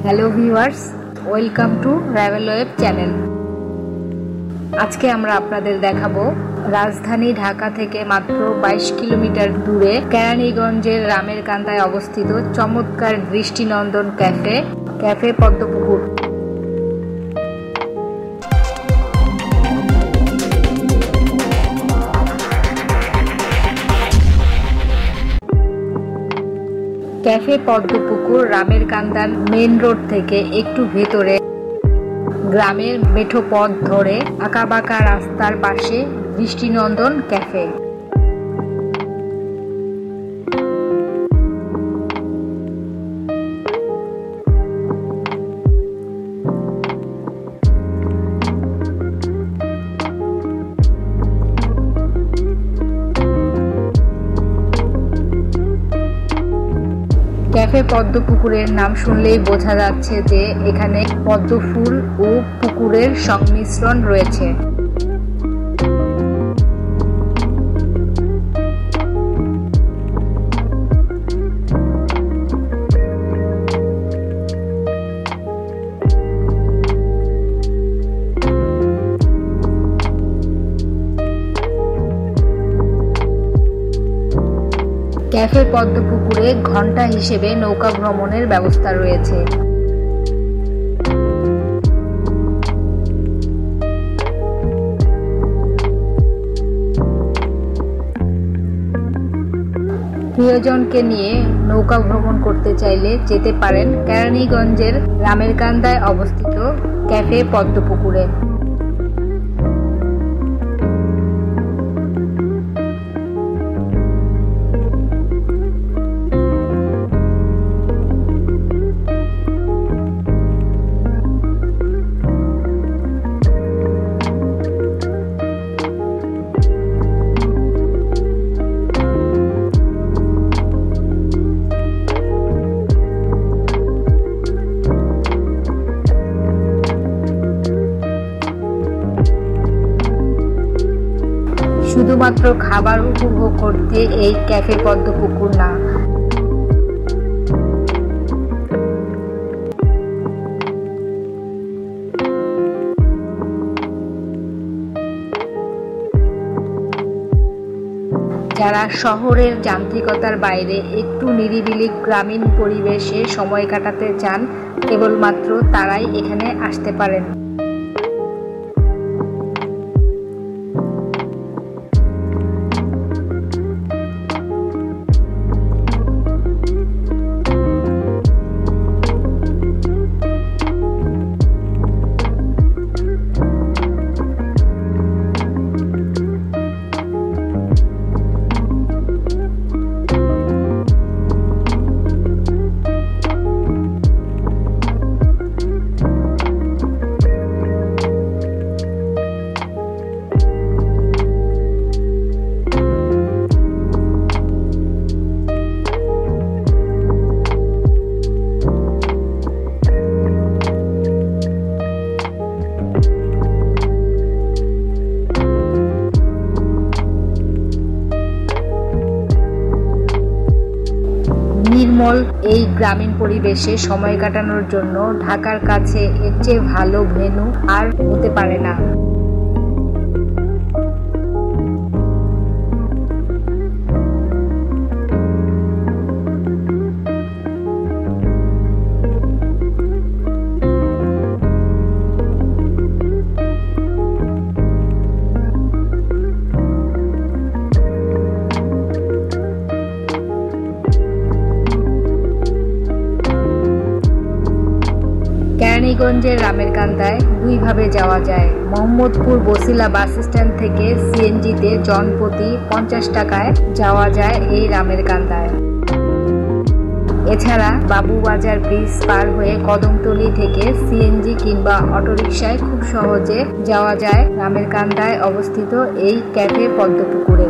Hello viewers, welcome to travel web channel. আজকে আমরা আপনাদের দেখাবো রাজধানী ঢাকা থেকে মাত্র 22 কিলোমিটার দূরে কেরানীগঞ্জের রামের কান্দায় অবস্থিত চমৎকার দৃষ্টিনন্দন ক্যাফে পদ্মপুকুর। ক্যাফে পদ্মপুকুর রামের কান্দার মেন রোড থেকে একটু ভেতরে গ্রামের মেঠো পথ ধরে আঁকাবাঁকা রাস্তার পাশে দৃষ্টিনন্দন ক্যাফে। ক্যাফে পদ্মপুকুরের নাম শুনলেই বোঝা যাচ্ছে যে এখানে পদ্ম ফুল ও পুকুরের সংমিশ্রণ রয়েছে। ক্যাফে পদ্মপুকুরে ঘন্টা হিসেবে নৌকা ভ্রমণের ব্যবস্থা রয়েছে। প্রিয়জনকে নিয়ে নৌকা ভ্রমণ করতে চাইলে যেতে পারেন কেরানীগঞ্জের রামের কান্দায় অবস্থিত ক্যাফে পদ্মপুকুরে। শুধুমাত্র খাবার উপভোগ করতে এই ক্যাফে পদ্মপুকুর না, যারা শহরের যান্ত্রিকতার বাইরে একটু নিরিবিলি গ্রামীণ পরিবেশে সময় কাটাতে চান, কেবলমাত্র তারাই এখানে আসতে পারেন। নির্মল এই গ্রামীণ পরিবেশে সময় কাটানোর জন্য ঢাকার কাছে এর চেয়ে ভালো ভেন্যু আর হতে পারে না। কেরানীগঞ্জের রামের কান্দায় দুইভাবে যাওয়া যায়। মোহাম্মদপুর বছিলা বাস স্ট্যান্ড থেকে সিএনজিতে জনপ্রতি 50 টাকায় যাওয়া যায় এই রামের কান্দায়। এছাড়া বাবুবাজার ব্রিজ পার হয়ে কদমতলী থেকে সিএনজি কিংবা অটোরিকশায় খুব সহজে যাওয়া যায় রামের কান্দায় অবস্থিত এই ক্যাফে পদ্মপুকুরে।